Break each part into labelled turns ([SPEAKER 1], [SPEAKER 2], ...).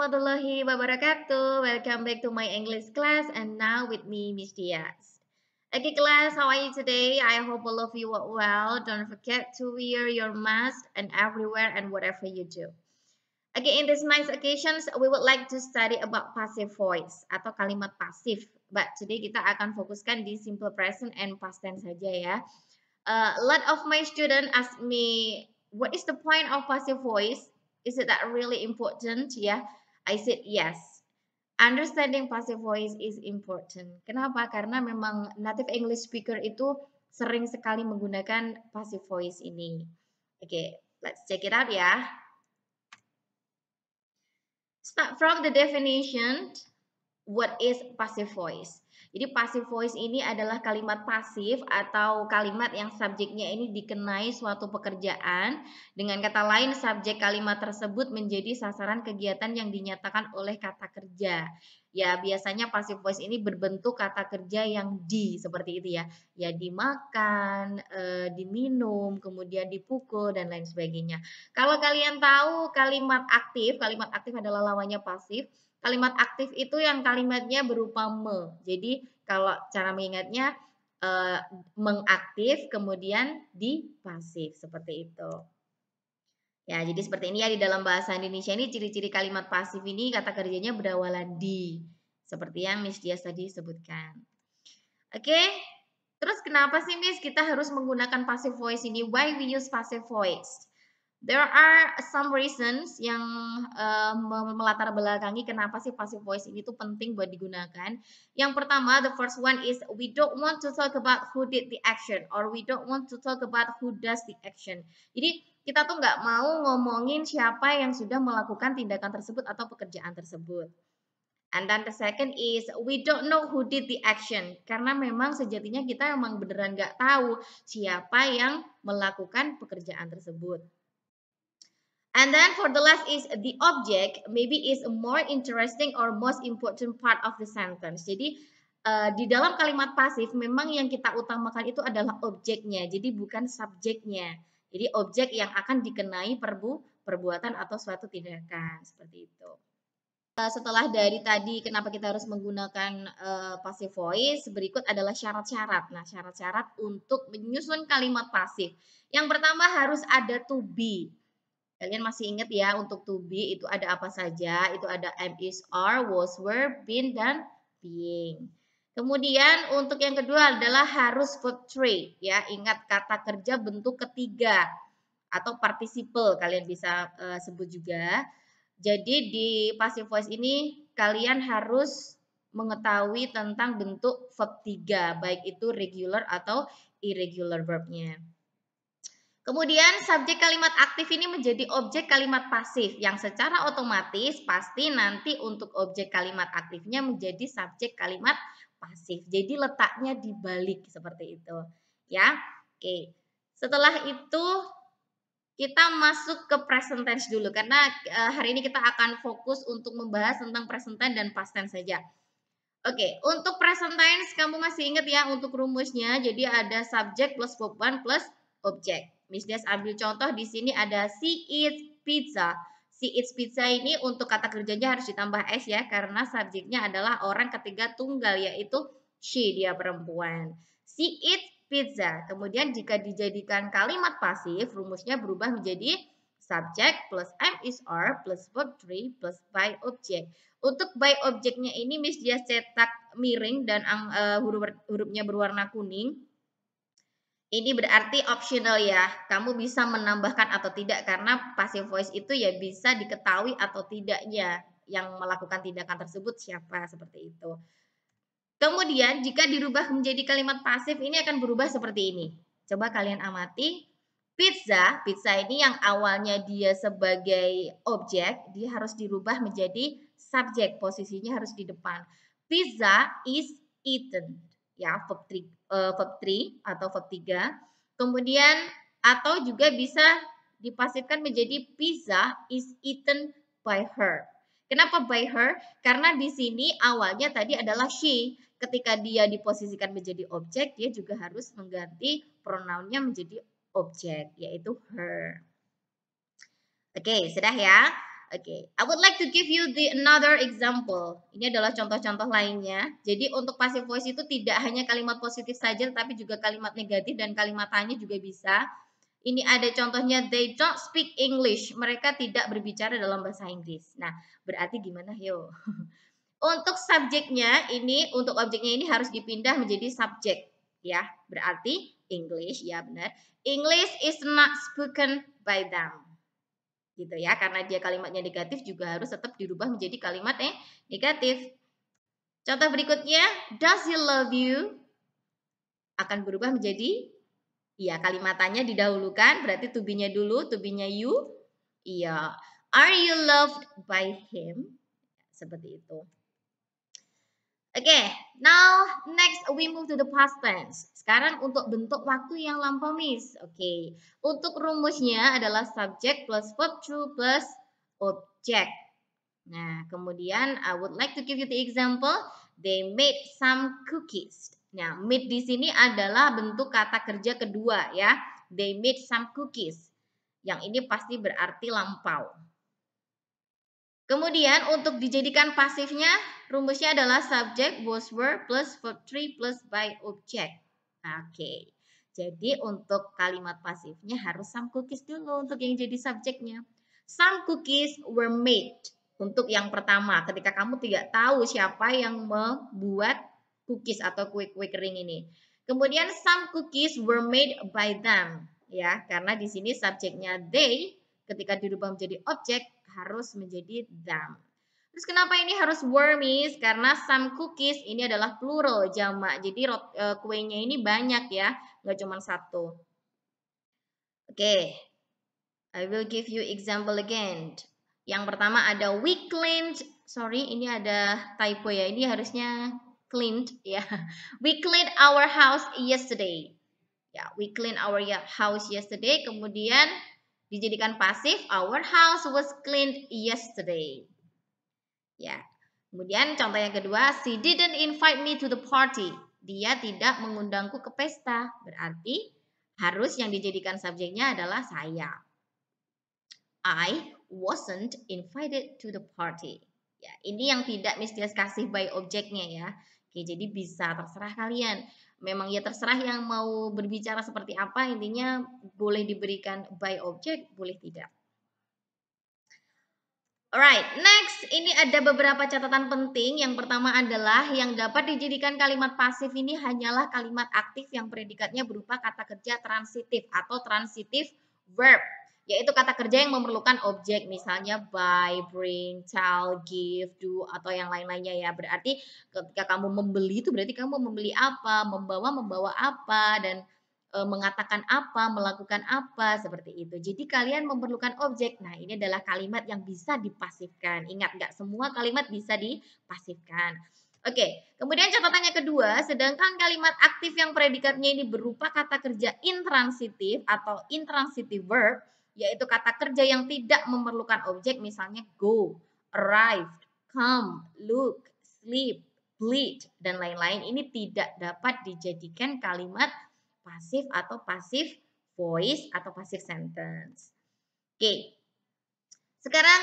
[SPEAKER 1] warahmatullahi wabarakatuh. Welcome back to my English class and now with me, Miss Diaz. Okay, class, how are you today? I hope all of you are well. Don't forget to wear your mask and everywhere and whatever you do. Okay, in this nice occasions, we would like to study about passive voice atau kalimat pasif. But today kita akan fokuskan di simple present and past tense saja ya. A lot of my students ask me, what is the point of passive voice? Is it that really important? Yeah, I said yes. Understanding passive voice is important. Kenapa? Karena memang native English speaker itu sering sekali menggunakan passive voice ini. Oke, let's check it out ya. Start from the definition. What is passive voice? Jadi passive voice ini adalah kalimat pasif atau kalimat yang subjeknya ini dikenai suatu pekerjaan. Dengan kata lain, subjek kalimat tersebut menjadi sasaran kegiatan yang dinyatakan oleh kata kerja. Ya, biasanya passive voice ini berbentuk kata kerja yang seperti itu ya. Ya, dimakan, diminum, kemudian dipukul, dan lain sebagainya. Kalau kalian tahu kalimat aktif adalah lawannya pasif. Kalimat aktif itu yang kalimatnya berupa me. Jadi kalau cara mengingatnya mengaktif kemudian di pasif seperti itu. Ya, jadi seperti ini ya di dalam bahasa Indonesia ini ciri-ciri kalimat pasif ini kata kerjanya berawalan di. Seperti yang Miss Dias tadi sebutkan. Oke. Terus kenapa sih Miss kita harus menggunakan passive voice ini? Why we use passive voice? There are some reasons yang melatar belakangi kenapa sih passive voice ini tuh penting buat digunakan. Yang pertama, the first one is we don't want to talk about who did the action or we don't want to talk about who does the action. Jadi kita tuh nggak mau ngomongin siapa yang sudah melakukan tindakan tersebut atau pekerjaan tersebut. And then the second is we don't know who did the action. Karena memang sejatinya kita memang beneran nggak tahu siapa yang melakukan pekerjaan tersebut. And then for the last is the object maybe is a more interesting or most important part of the sentence. Jadi di dalam kalimat pasif memang yang kita utamakan itu adalah objeknya, jadi bukan subjeknya. Jadi objek yang akan dikenai perbuatan atau suatu tindakan seperti itu. Setelah dari tadi kenapa kita harus menggunakan passive voice, berikut adalah syarat-syarat. Nah, syarat-syarat untuk menyusun kalimat pasif. Yang pertama harus ada to be. Kalian masih ingat ya untuk to be itu ada apa saja? Itu ada am, is, are, was, were, been, dan being. Kemudian untuk yang kedua adalah harus verb 3 ya. Ingat kata kerja bentuk ketiga atau participle kalian bisa sebut juga. Jadi di passive voice ini kalian harus mengetahui tentang bentuk verb 3 baik itu regular atau irregular verbnya. Kemudian subjek kalimat aktif ini menjadi objek kalimat pasif yang secara otomatis pasti nanti untuk objek kalimat aktifnya menjadi subjek kalimat pasif. Jadi letaknya dibalik seperti itu. Ya. Oke. Setelah itu kita masuk ke present tense dulu karena hari ini kita akan fokus untuk membahas tentang present tense dan past tense saja. Oke, untuk present tense kamu masih ingat ya untuk rumusnya. Jadi ada subjek plus verb 1 plus objek. Miss Des ambil contoh di sini ada she eats pizza. She eats pizza ini untuk kata kerjanya harus ditambah s ya karena subjeknya adalah orang ketiga tunggal yaitu she, dia perempuan. She eats pizza. Kemudian jika dijadikan kalimat pasif, rumusnya berubah menjadi subject plus am is are plus verb 3 plus by object. Untuk by objeknya ini Miss dia cetak miring dan hurufnya berwarna kuning. Ini berarti optional ya. Kamu bisa menambahkan atau tidak karena passive voice itu ya bisa diketahui atau tidaknya yang melakukan tindakan tersebut siapa seperti itu. Kemudian jika dirubah menjadi kalimat pasif ini akan berubah seperti ini. Coba kalian amati. Pizza ini yang awalnya dia sebagai objek, dia harus dirubah menjadi subjek, posisinya harus di depan. Pizza is eaten. Ya, verb 3 atau verb 3. Kemudian atau juga bisa dipasifkan menjadi pizza is eaten by her. Kenapa by her? Karena di sini awalnya tadi adalah she. Ketika dia diposisikan menjadi objek, dia juga harus mengganti pronounnya menjadi objek, yaitu her. Oke, sudah ya. Oke, I would like to give you another example. Ini adalah contoh-contoh lainnya. Jadi untuk passive voice itu tidak hanya kalimat positif saja, tapi juga kalimat negatif dan kalimat tanya juga bisa. Ini ada contohnya, they don't speak English. Mereka tidak berbicara dalam bahasa Inggris. Nah, berarti gimana yo? Untuk subjeknya ini, untuk objeknya ini harus dipindah menjadi subjek. Ya, berarti English, ya benar. English is not spoken by them. Gitu ya, karena dia kalimatnya negatif juga harus tetap dirubah menjadi kalimat negatif. Contoh berikutnya, does he love you? Akan berubah menjadi, iya kalimatannya didahulukan, berarti to be-nya dulu, to be-nya you. Iya, are you loved by him? Seperti itu. Oke, now next we move to the past tense. Sekarang untuk bentuk waktu yang lampau, Miss. Oke, untuk rumusnya adalah subject plus verb to plus object. Nah, kemudian I would like to give you the example. They made some cookies. Nah, made di sini adalah bentuk kata kerja kedua ya. They made some cookies. Yang ini pasti berarti lampau. Kemudian untuk dijadikan pasifnya, rumusnya adalah subject was were plus verb 3 plus by object. Oke. Jadi untuk kalimat pasifnya harus some cookies dulu untuk yang jadi subjeknya. Some cookies were made. Untuk yang pertama, ketika kamu tidak tahu siapa yang membuat cookies atau kue-kue kering ini. Kemudian some cookies were made by them. Ya, karena di sini subjeknya they ketika dirubah menjadi objek harus menjadi them. Terus kenapa ini harus were, Miss? Karena some cookies ini adalah plural, jamak. Jadi kuenya ini banyak ya, nggak cuma satu. Oke, I will give you example again. Yang pertama ada we cleaned, sorry ini ada typo ya, ini harusnya cleaned ya. We cleaned our house yesterday. Ya, we cleaned our house yesterday. Kemudian dijadikan pasif, our house was cleaned yesterday. Ya. Kemudian contoh yang kedua, she didn't invite me to the party. Dia tidak mengundangku ke pesta. Berarti harus yang dijadikan subjeknya adalah saya. I wasn't invited to the party. Ya, ini yang tidak mesti kasih by objeknya ya. Oke, jadi bisa terserah kalian. Memang ya terserah yang mau berbicara seperti apa, intinya boleh diberikan by object, boleh tidak. Alright, next ini ada beberapa catatan penting. Yang pertama adalah yang dapat dijadikan kalimat pasif ini hanyalah kalimat aktif yang predikatnya berupa kata kerja transitif atau transitive verb, yaitu kata kerja yang memerlukan objek, misalnya buy, bring, tell, give, do, atau yang lain-lainnya ya. Berarti ketika kamu membeli itu berarti kamu membeli apa, membawa apa, dan mengatakan apa, melakukan apa, seperti itu. Jadi kalian memerlukan objek. Nah, ini adalah kalimat yang bisa dipasifkan. Ingat, nggak semua kalimat bisa dipasifkan. Oke, kemudian catatan yang kedua, sedangkan kalimat aktif yang predikatnya ini berupa kata kerja intransitif atau intransitive verb, yaitu kata kerja yang tidak memerlukan objek, misalnya go, arrive, come, look, sleep, bleed, dan lain-lain. Ini tidak dapat dijadikan kalimat pasif atau passive voice atau passive sentence. Oke. Sekarang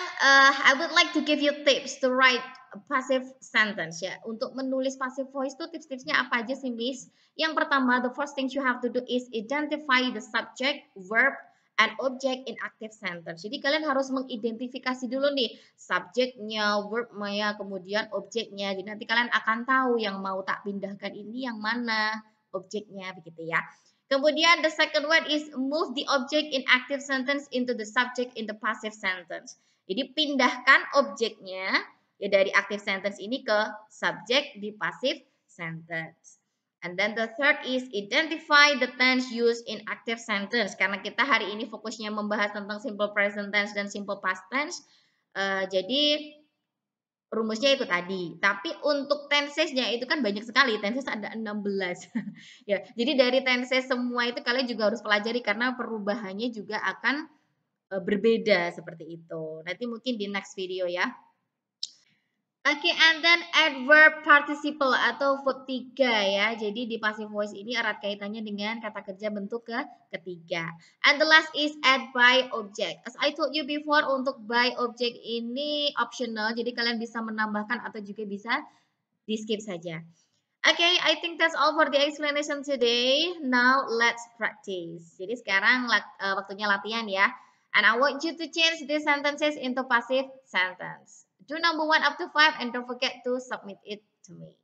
[SPEAKER 1] I would like to give you tips to write a passive sentence ya. Untuk menulis passive voice itu tips-tipsnya apa aja sih, Miss? Yang pertama, the first thing you have to do is identify the subject, verb, and object in active sentence. Jadi kalian harus mengidentifikasi dulu nih subjeknya, verbnya, kemudian objeknya. Jadi nanti kalian akan tahu yang mau tak pindahkan ini yang mana objeknya begitu ya. Kemudian the second one is move the object in active sentence into the subject in the passive sentence. Jadi pindahkan objeknya ya dari active sentence ini ke subject di passive sentence. And then the third is identify the tense used in active sentence. Karena kita hari ini fokusnya membahas tentang simple present tense dan simple past tense. Jadi rumusnya itu tadi. Tapi untuk tensesnya itu kan banyak sekali. Tenses ada 16. Ya, jadi dari tenses semua itu kalian juga harus pelajari karena perubahannya juga akan berbeda seperti itu. Nanti mungkin di next video ya. Oke, and then adverb participle atau verb 3 ya. Jadi di passive voice ini erat kaitannya dengan kata kerja bentuk ketiga. And the last is add by object. As I told you before, untuk by object ini optional. Jadi kalian bisa menambahkan atau juga bisa di skip saja. Okay, I think that's all for the explanation today. Now let's practice. Jadi sekarang waktunya latihan ya. And I want you to change these sentences into passive sentence. Do number 1 up to 5 and don't forget to submit it to me.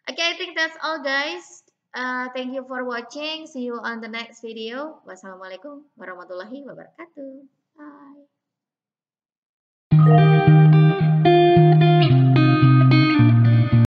[SPEAKER 1] Okay, I think that's all guys. Thank you for watching. See you on the next video. Wassalamualaikum warahmatullahi wabarakatuh. Bye.